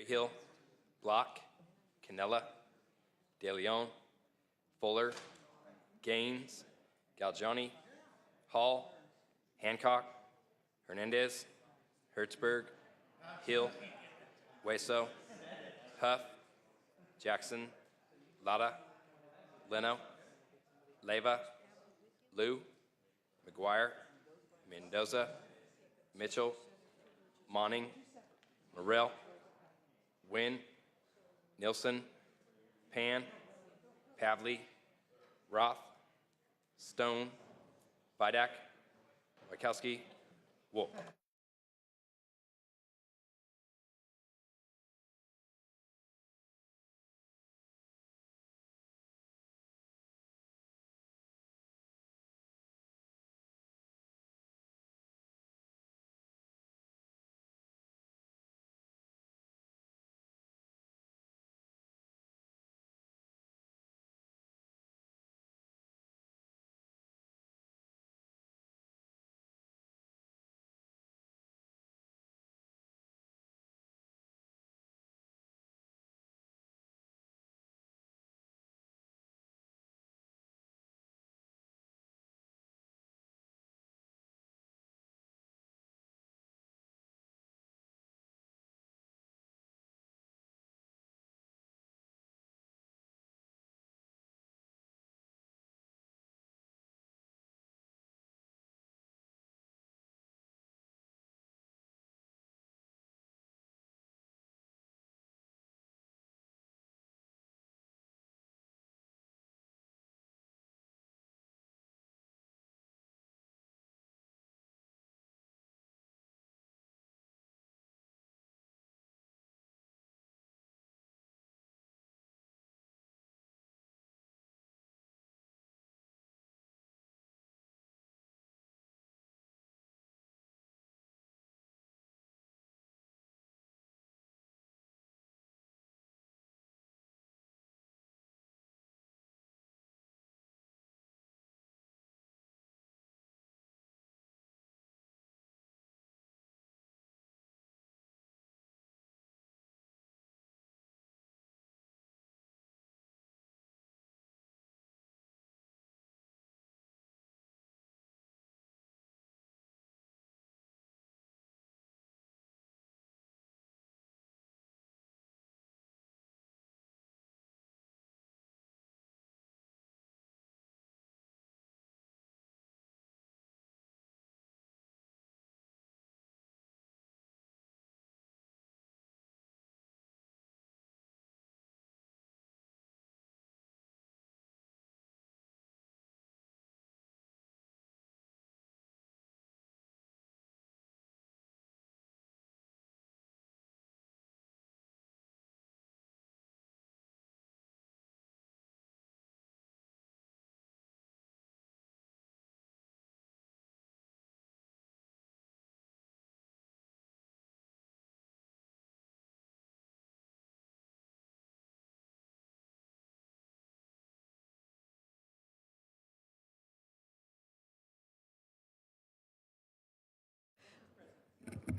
Hill, Block, Canella, De Leon, Fuller, Gaines, Galgiani, Hall, Hancock, Hernandez, Hertzberg, Hill, Hueso, Huff, Jackson, Lara, Leno, Leyva, Liu, McGuire, Mendoza, Mitchell, Monning, Morrell, Wynn, Nilsson, Pan, Pavley, Roth, Stone, Vidak, Wachowski, Wolf.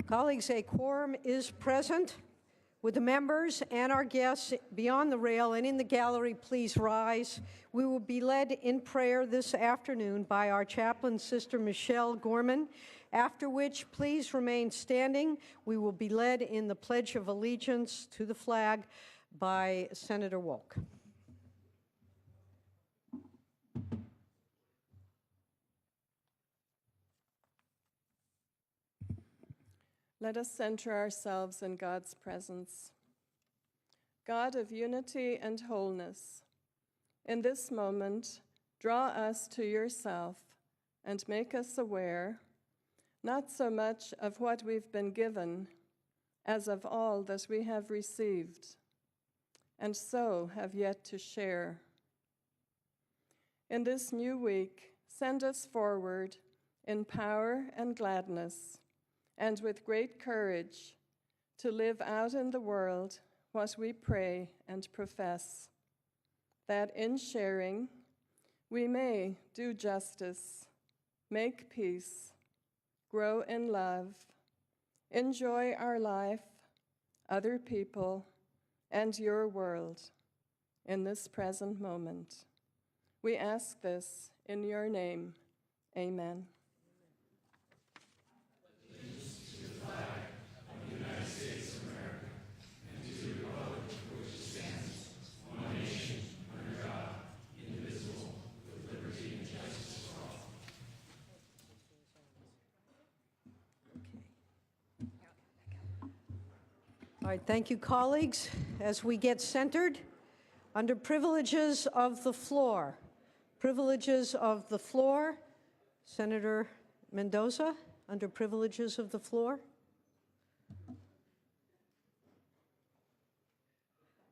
Colleagues, a quorum is present. Would the members and our guests beyond the rail and in the gallery please rise? We will be led in prayer this afternoon by our chaplain, Sister Michelle Gorman, after which please remain standing. We will be led in the Pledge of Allegiance to the flag by Senator Wolk. Let us center ourselves in God's presence. God of unity and wholeness, in this moment, draw us to yourself and make us aware, not so much of what we've been given, as of all that we have received, and so have yet to share. In this new week, send us forward in power and gladness, and with great courage to live out in the world what we pray and profess, that in sharing we may do justice, make peace, grow in love, enjoy our life, other people, and your world in this present moment. We ask this in your name. Amen. All right, thank you, colleagues. As we get centered, under privileges of the floor. Privileges of the floor. Senator Mendoza, under privileges of the floor.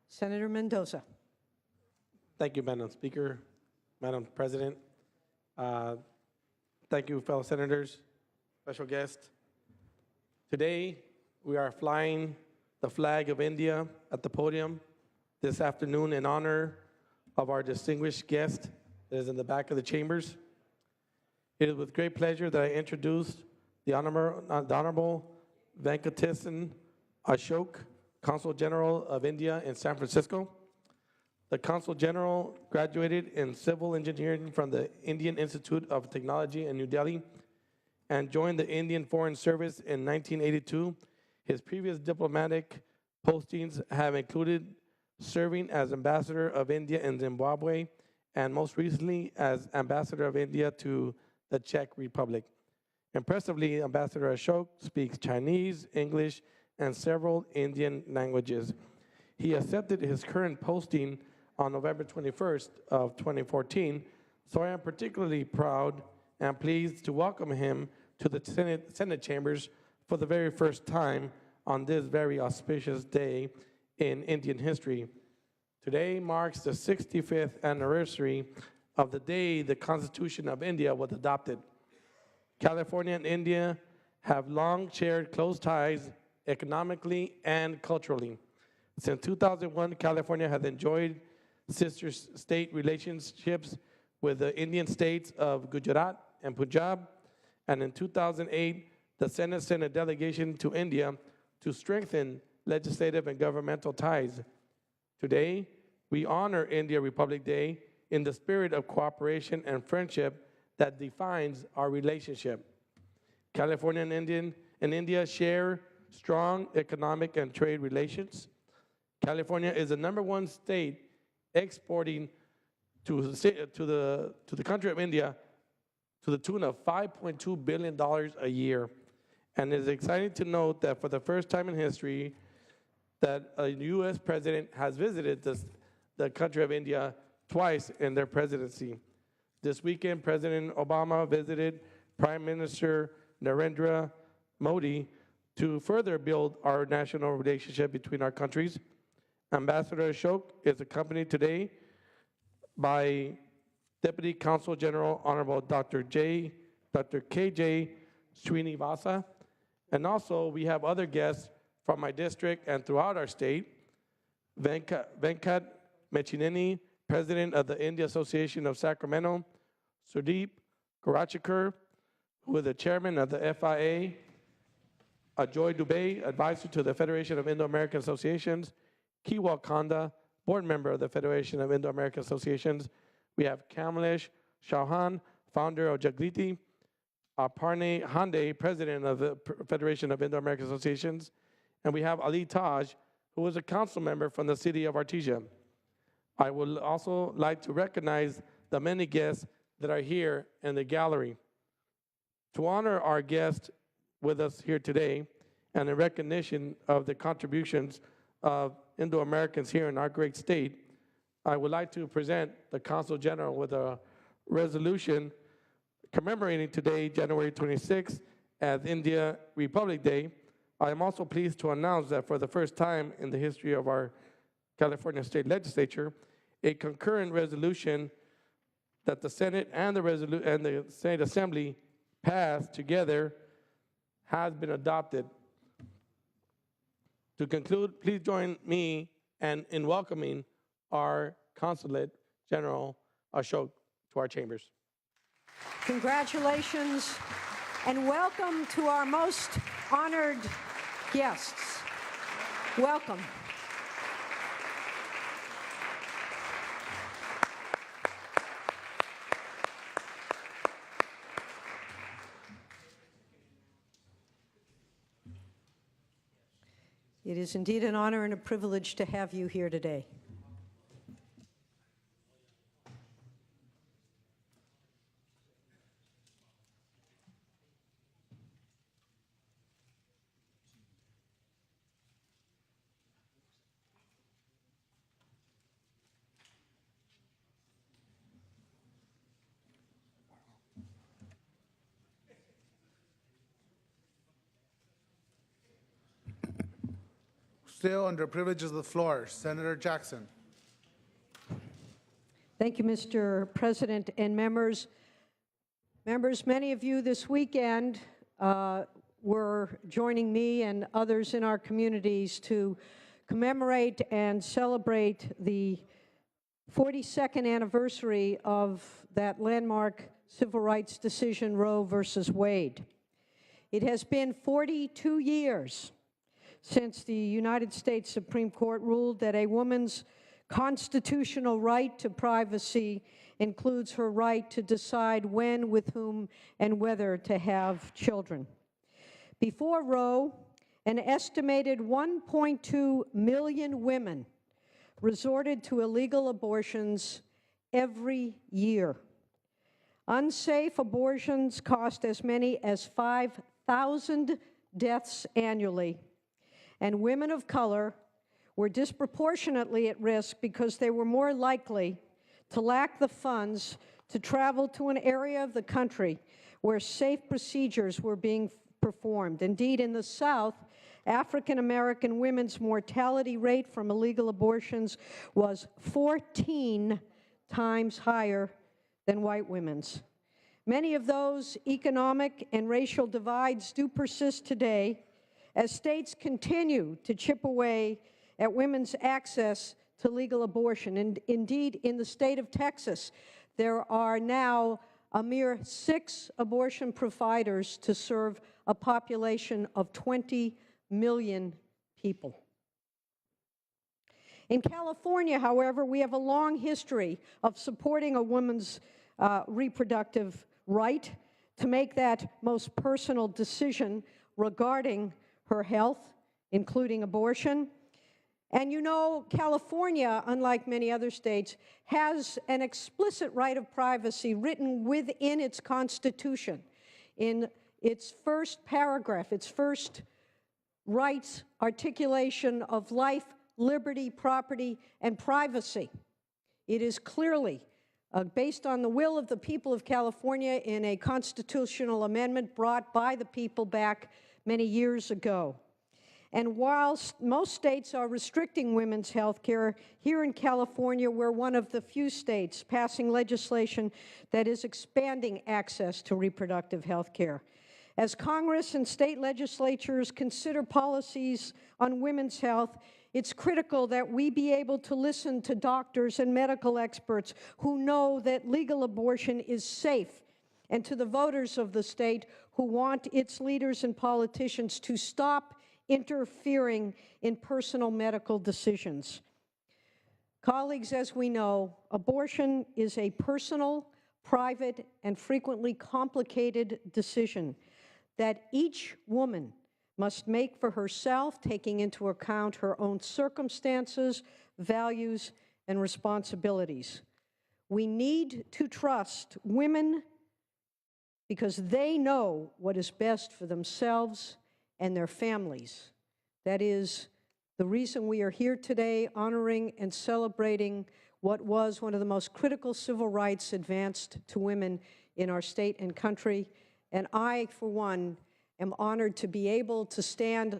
Senator Mendoza. Thank you, Madam Speaker, Madam President. Thank you, fellow senators, special guests. Today, we are flying the flag of India at the podium this afternoon in honor of our distinguished guest that is in the back of the chambers. It is with great pleasure that I introduce the Honorable Venkatesan Ashok, Consul General of India in San Francisco. The Consul General graduated in civil engineering from the Indian Institute of Technology in New Delhi and joined the Indian Foreign Service in 1982. His previous diplomatic postings have included serving as Ambassador of India in Zimbabwe and most recently as Ambassador of India to the Czech Republic. Impressively, Ambassador Ashok speaks Chinese, English, and several Indian languages. He accepted his current posting on November 21st of 2014, so I am particularly proud and pleased to welcome him to the Senate chambers for the very first time on this very auspicious day in Indian history. Today marks the 65th anniversary of the day the Constitution of India was adopted. California and India have long shared close ties economically and culturally. Since 2001, California has enjoyed sister state relationships with the Indian states of Gujarat and Punjab, and in 2008, the Senate sent a delegation to India to strengthen legislative and governmental ties. Today, we honor India Republic Day in the spirit of cooperation and friendship that defines our relationship. California and India share strong economic and trade relations. California is the #1 state exporting to the country of India to the tune of $5.2 billion a year. And it is exciting to note that for the first time in history, that a U.S. president has visited the country of India twice in their presidency. This weekend, President Obama visited Prime Minister Narendra Modi to further build our national relationship between our countries. Ambassador Ashok is accompanied today by Deputy Consul General Honorable Dr. K.J. Srinivasa. And also, we have other guests from my district and throughout our state. Venkat Mechineni, President of the India Association of Sacramento. Sudeep Karachikar, who is the Chairman of the FIA. Ajoy Dubey, Advisor to the Federation of Indo-American Associations. Kiwal Kanda, Board Member of the Federation of Indo-American Associations. We have Kamlesh Chauhan, Founder of Jagriti. Aparne Hande, President of the Federation of Indo-American Associations. And we have Ali Taj, who is a council member from the city of Artesia. I would also like to recognize the many guests that are here in the gallery. To honor our guests with us here today and in recognition of the contributions of Indo-Americans here in our great state, I would like to present the Consul General with a resolution commemorating today, January 26th, as India Republic Day. I am also pleased to announce that for the first time in the history of our California State Legislature, a concurrent resolution that the Senate and the Senate Assembly passed together has been adopted. To conclude, please join me in welcoming our Consulate General Ashok to our chambers. Congratulations and welcome to our most honored guests. Welcome. It is indeed an honor and a privilege to have you here today. Still under privileges of the floor, Senator Jackson. Thank you, Mr. President and members. Members, many of you this weekend were joining me and others in our communities to commemorate and celebrate the 42nd anniversary of that landmark civil rights decision, Roe versus Wade. It has been 42 years since the United States Supreme Court ruled that a woman's constitutional right to privacy includes her right to decide when, with whom, and whether to have children. Before Roe, an estimated 1.2 million women resorted to illegal abortions every year. Unsafe abortions cost as many as 5,000 deaths annually, and women of color were disproportionately at risk because they were more likely to lack the funds to travel to an area of the country where safe procedures were being performed. Indeed, in the South, African American women's mortality rate from illegal abortions was 14 times higher than white women's. Many of those economic and racial divides do persist today as states continue to chip away at women's access to legal abortion. And indeed, in the state of Texas, there are now a mere 6 abortion providers to serve a population of 20 million people. In California, however, we have a long history of supporting a woman's reproductive right to make that most personal decision regarding her health, including abortion. And you know, California, unlike many other states, has an explicit right of privacy written within its Constitution. In its first paragraph, its first rights articulation of life, liberty, property, and privacy. It is clearly based on the will of the people of California in a constitutional amendment brought by the people back many years ago. And while most states are restricting women's health care, here in California, we're one of the few states passing legislation that is expanding access to reproductive health care. As Congress and state legislatures consider policies on women's health, it's critical that we be able to listen to doctors and medical experts who know that legal abortion is safe, and to the voters of the state who want its leaders and politicians to stop interfering in personal medical decisions. Colleagues, as we know, abortion is a personal, private, and frequently complicated decision that each woman must make for herself, taking into account her own circumstances, values, and responsibilities. We need to trust women because they know what is best for themselves and their families. That is the reason we are here today, honoring and celebrating what was one of the most critical civil rights advanced to women in our state and country. And I, for one, am honored to be able to stand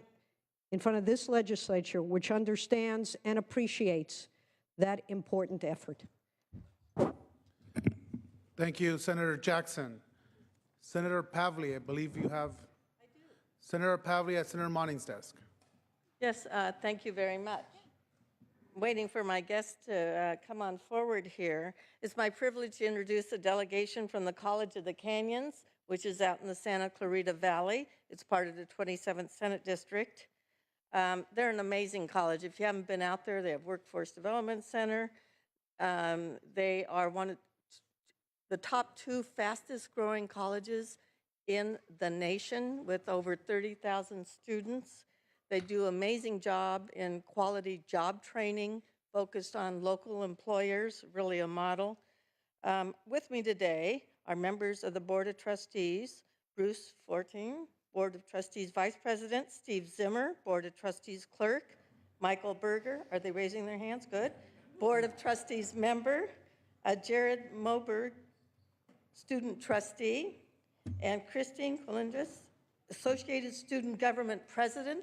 in front of this legislature, which understands and appreciates that important effort. Thank you, Senator Jackson. Senator Pavley, I believe you have. I do. Senator Pavley at Senator Monning's desk. Yes, thank you very much. Waiting for my guest to come on forward here. It's my privilege to introduce a delegation from the College of the Canyons, which is out in the Santa Clarita Valley. It's part of the 27th Senate District. They're an amazing college. If you haven't been out there, they have Workforce Development Center. They are one of the top 2 fastest growing colleges in the nation with over 30,000 students. They do an amazing job in quality job training focused on local employers, really a model. With me today are members of the Board of Trustees, Bruce Fortin, Board of Trustees Vice President, Steve Zimmer, Board of Trustees Clerk, Michael Berger, are they raising their hands? Good. Board of Trustees member, Jared Moberg, Student Trustee, and Christine Colindres, Associated Student Government President.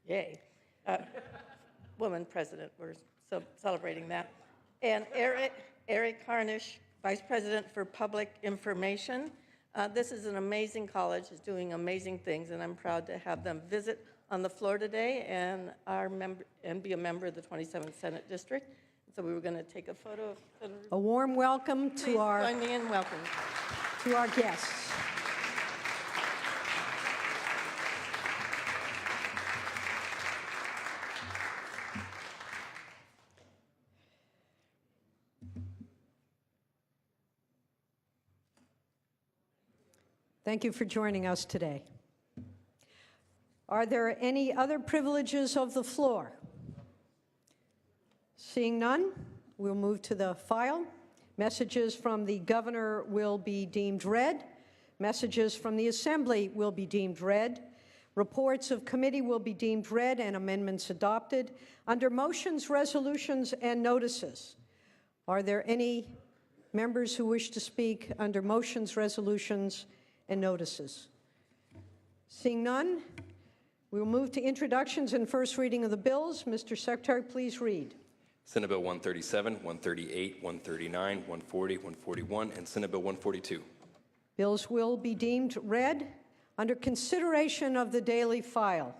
Yay. Woman President, we're so celebrating that. And Eric Harnish, Vice President for Public Information. This is an amazing college, is doing amazing things, and I'm proud to have them visit on the floor today and be a member of the 27th Senate District. So we were going to take a photo of Senator. A warm welcome Please to our join me in welcome. guests. Thank you for joining us today. Are there any other privileges of the floor? Seeing none, we'll move to the file. Messages from the governor will be deemed read. Messages from the assembly will be deemed read. Reports of committee will be deemed read and amendments adopted. Under motions, resolutions, and notices, are there any members who wish to speak under motions, resolutions, and notices? Seeing none, we will move to introductions and first reading of the bills. Mr. Secretary, please read. Senate Bill 137, 138, 139, 140, 141, and Senate Bill 142. Bills will be deemed read. Under consideration of the daily file,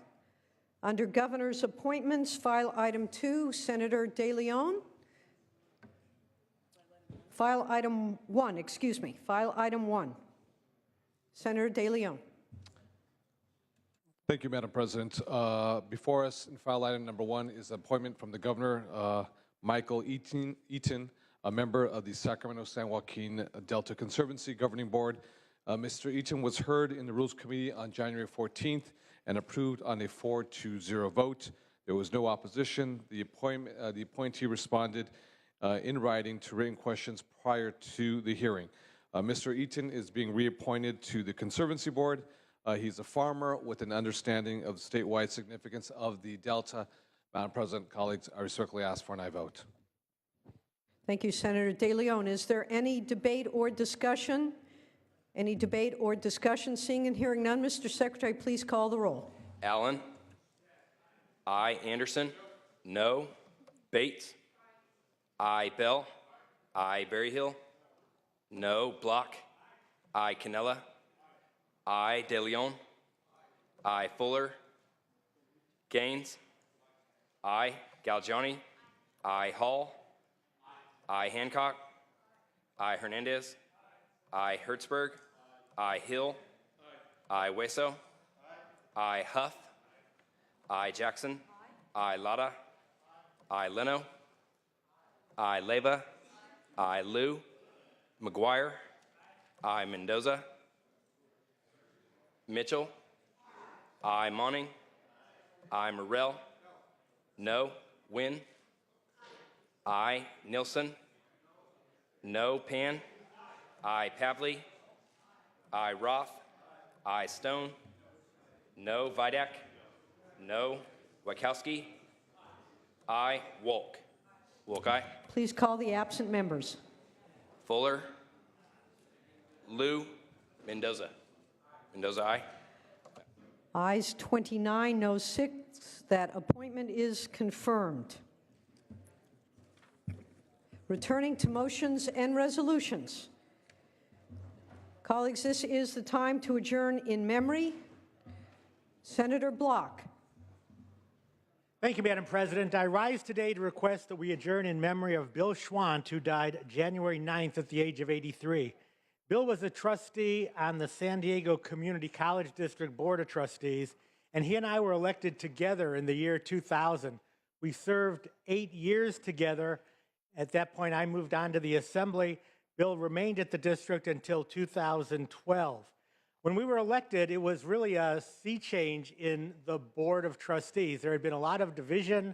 under governor's appointments, file item 2, Senator De Leon. File item 1, file item 1. Senator De Leon. Thank you, Madam President. Before us in file item number 1 is appointment from the governor, Michael Eaton, a member of the Sacramento-San Joaquin Delta Conservancy Governing Board. Mr. Eaton was heard in the Rules Committee on January 14th and approved on a 4-0 vote. There was no opposition. The appointee responded in writing to written questions prior to the hearing. Mr. Eaton is being reappointed to the Conservancy Board. He's a farmer with an understanding of the statewide significance of the Delta. Madam President, colleagues, I respectfully ask for an aye vote. Thank you, Senator De Leon. Is there any debate or discussion? Any debate or discussion? Seeing and hearing none, Mr. Secretary, please call the roll. Allen? Aye. Anderson? No. Bates? Aye. Bell? Aye. Berryhill? No. Block? Aye. Cannella? Aye. De Leon? Aye. Fuller? Gaines? Aye. Galgiani? Aye. Hall? Aye. Hancock? Aye. Hernandez? Aye. Hertzberg? Aye. Hill? Aye. Hueso? Aye. Huff? Aye. Jackson? Aye. Lada? Aye. Leno? Aye. Leyva? Aye. Liu? McGuire? Aye. Mendoza? Mitchell? Aye. Monning? Aye. Morrell? No. Wynn? Aye. Nilsson? No. Pan? Aye. Pavley? Aye. Roth? Aye. Stone? No. Vidak? No. Wachowski? Aye. Wolk? Wolk, aye. Please call the absent members. Fuller? Liu? Mendoza? Mendoza, aye. Ayes 29, no 6. That appointment is confirmed. Returning to motions and resolutions. Colleagues, this is the time to adjourn in memory. Senator Block. Thank you, Madam President. I rise today to request that we adjourn in memory of Bill Schwant, who died January 9th at the age of 83. Bill was a trustee on the San Diego Community College District Board of Trustees and he and I were elected together in the year 2000. We served 8 years together. At that point, I moved on to the Assembly. Bill remained at the district until 2012. When we were elected, it was really a sea change in the Board of Trustees. There had been a lot of division.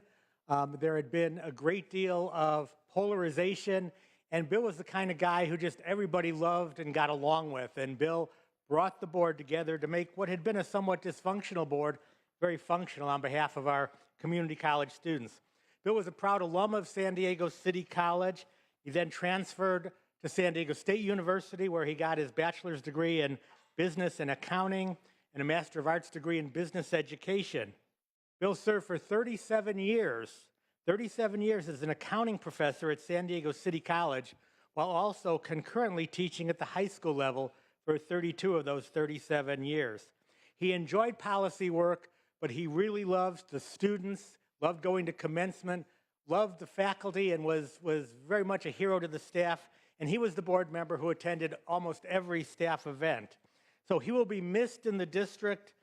There had been a great deal of polarization, and Bill was the kind of guy who just everybody loved and got along with. And Bill brought the board together to make what had been a somewhat dysfunctional board very functional on behalf of our community college students. Bill was a proud alum of San Diego City College. He then transferred to San Diego State University, where he got his bachelor's degree in business and accounting and a Master of Arts degree in business education. Bill served for 37 years as an accounting professor at San Diego City College, while also concurrently teaching at the high school level for 32 of those 37 years. He enjoyed policy work, but he really loved the students, loved going to commencement, loved the faculty, and was very much a hero to the staff. And he was the board member who attended almost every staff event. So he will be missed in the district.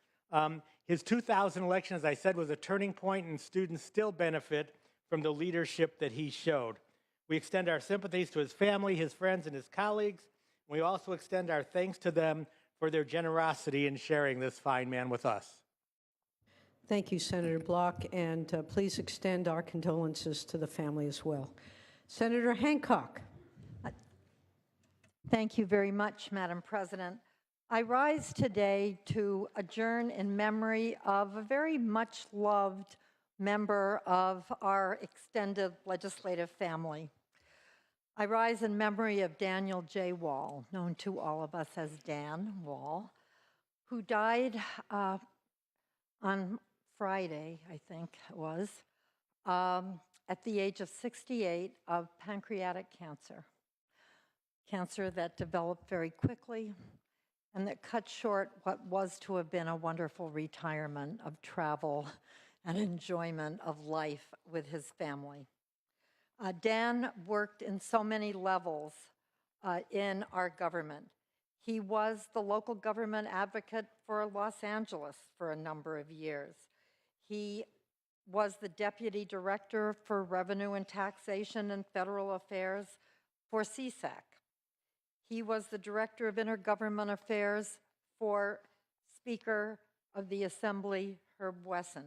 His 2000 election, as I said, was a turning point, and students still benefit from the leadership that he showed. We extend our sympathies to his family, his friends, and his colleagues. We also extend our thanks to them for their generosity in sharing this fine man with us. Thank you, Senator Block, and please extend our condolences to the family as well. Senator Hancock. Thank you very much, Madam President. I rise today to adjourn in memory of a very much loved member of our extended legislative family. I rise in memory of Daniel J. Wall, known to all of us as Dan Wall, who died on Friday, I think it was, at the age of 68 of pancreatic cancer. Cancer that developed very quickly and that cut short what was to have been a wonderful retirement of travel and enjoyment of life with his family. Dan worked in so many levels in our government. He was the local government advocate for Los Angeles for a number of years. He was the deputy director for revenue and taxation and federal affairs for CSAC. He was the director of intergovernment affairs for Speaker of the Assembly, Herb Wesson,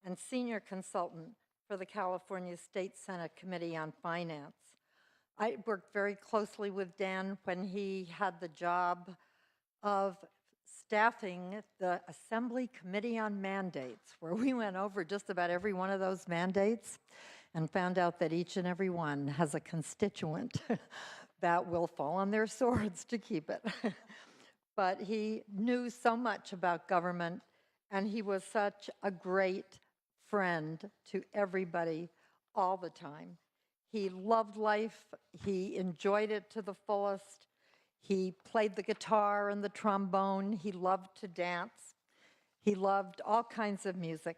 and senior consultant for the California State Senate Committee on Finance. I worked very closely with Dan when he had the job of staffing the Assembly Committee on Mandates, where we went over just about every one of those mandates and found out that each and every one has a constituent that will fall on their swords to keep it. But he knew so much about government, and he was such a great friend to everybody all the time. He loved life. He enjoyed it to the fullest. He played the guitar and the trombone. He loved to dance. He loved all kinds of music.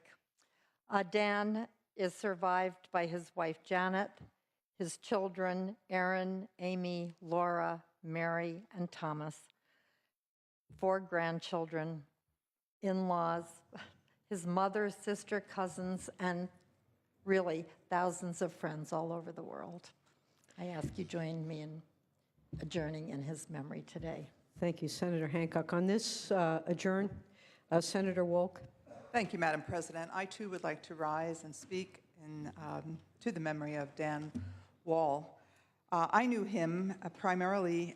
Dan is survived by his wife, Janet, his children, Aaron, Amy, Laura, Mary, and Thomas, 4 grandchildren, in-laws, his mother, sister, cousins, and really thousands of friends all over the world. I ask you join me in adjourning in his memory today. Thank you, Senator Hancock. On this adjourn, Senator Wolk. Thank you, Madam President. I, too, would like to rise and speak to the memory of Dan Wall. I knew him primarily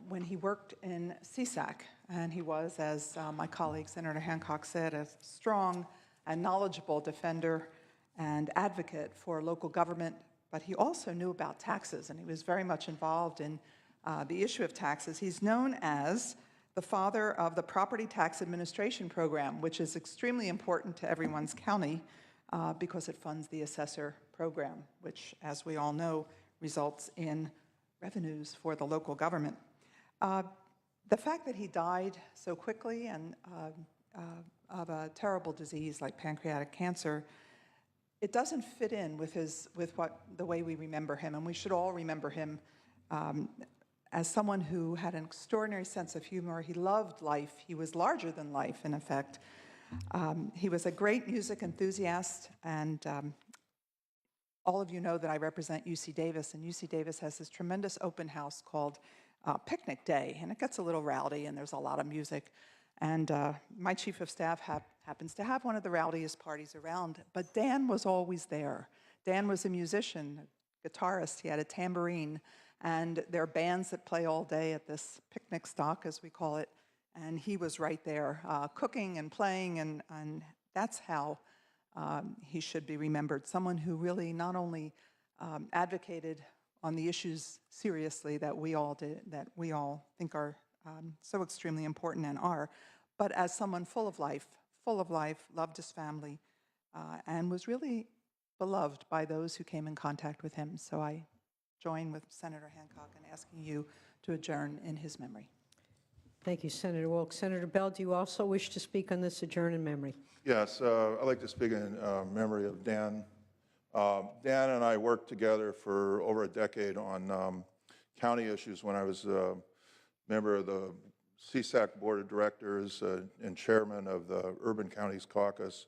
when he worked in CSAC, and he was, as my colleague Senator Hancock said, a strong and knowledgeable defender and advocate for local government, but he also knew about taxes, and he was very much involved in the issue of taxes. He's known as the father of the Property Tax Administration Program, which is extremely important to everyone's county because it funds the assessor program, which, as we all know, results in revenues for the local government. The fact that he died so quickly and of a terrible disease like pancreatic cancer, it doesn't fit in with the way we remember him, and we should all remember him as someone who had an extraordinary sense of humor. He loved life. He was larger than life, in effect. He was a great music enthusiast, and all of you know that I represent UC Davis, and UC Davis has this tremendous open house called Picnic Day, and it gets a little rowdy, and there's a lot of music. And my chief of staff happens to have one of the rowdiest parties around, but Dan was always there. Dan was a musician, a guitarist, he had a tambourine, and there are bands that play all day at this picnic stock, as we call it, and he was right there, cooking and playing, and that's how he should be remembered. Someone who really not only advocated on the issues seriously that we all think are so extremely important and are, but as someone full of life, loved his family, and was really beloved by those who came in contact with him. So I join with Senator Hancock in asking you to adjourn in his memory. Thank you, Senator Wilkes. Senator Bell, do you also wish to speak on this adjourn in memory? Yes, I'd like to speak in memory of Dan. Dan and I worked together for over a decade on county issues when I was a member of the CSAC Board of Directors and chairman of the Urban Counties Caucus.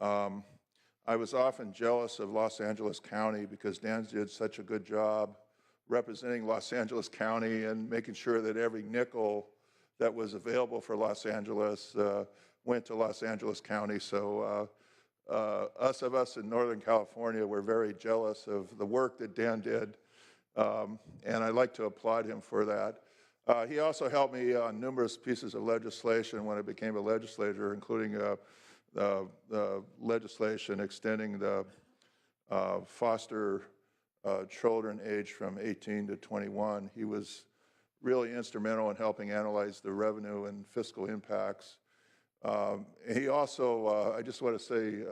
I was often jealous of Los Angeles County because Dan did such a good job representing Los Angeles County and making sure that every nickel that was available for Los Angeles went to Los Angeles County. So us in Northern California were very jealous of the work that Dan did, and I'd like to applaud him for that. He also helped me on numerous pieces of legislation when I became a legislator, including the legislation extending the foster children age from 18 to 21. He was really instrumental in helping analyze the revenue and fiscal impacts. He also, I just want to say,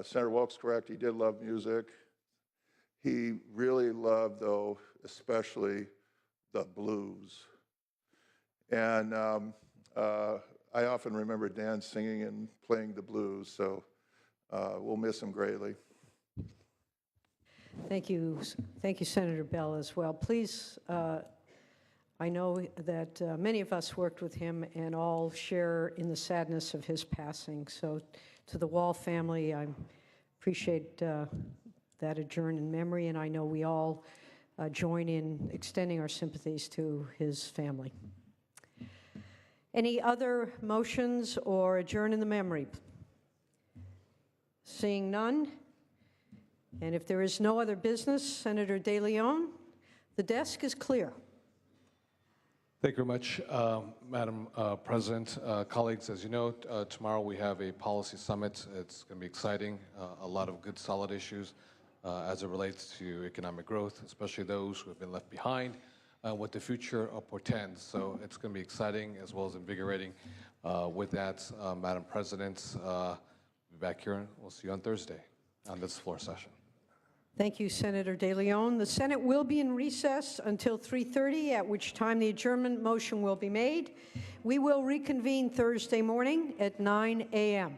Senator Wilkes correct, he did love music. He really loved, though, especially the blues. And I often remember Dan singing and playing the blues, so we'll miss him greatly. Thank you, Senator Bell, as well. Please, I know that many of us worked with him and all share in the sadness of his passing. So to the Wall family, I appreciate that adjourn in memory, and I know we all join in extending our sympathies to his family. Any other motions or adjourn in the memory? Seeing none, and if there is no other business, Senator De Leon, the desk is clear. Thank you very much, Madam President. Colleagues, as you know, tomorrow we have a policy summit. It's going to be exciting, a lot of good, solid issues as it relates to economic growth, especially those who have been left behind, what the future portends. So it's going to be exciting as well as invigorating. With that, Madam President, we'll be back here and we'll see you on Thursday on this floor session. Thank you, Senator De Leon. The Senate will be in recess until 3:30, at which time the adjournment motion will be made. We will reconvene Thursday morning at 9 a.m.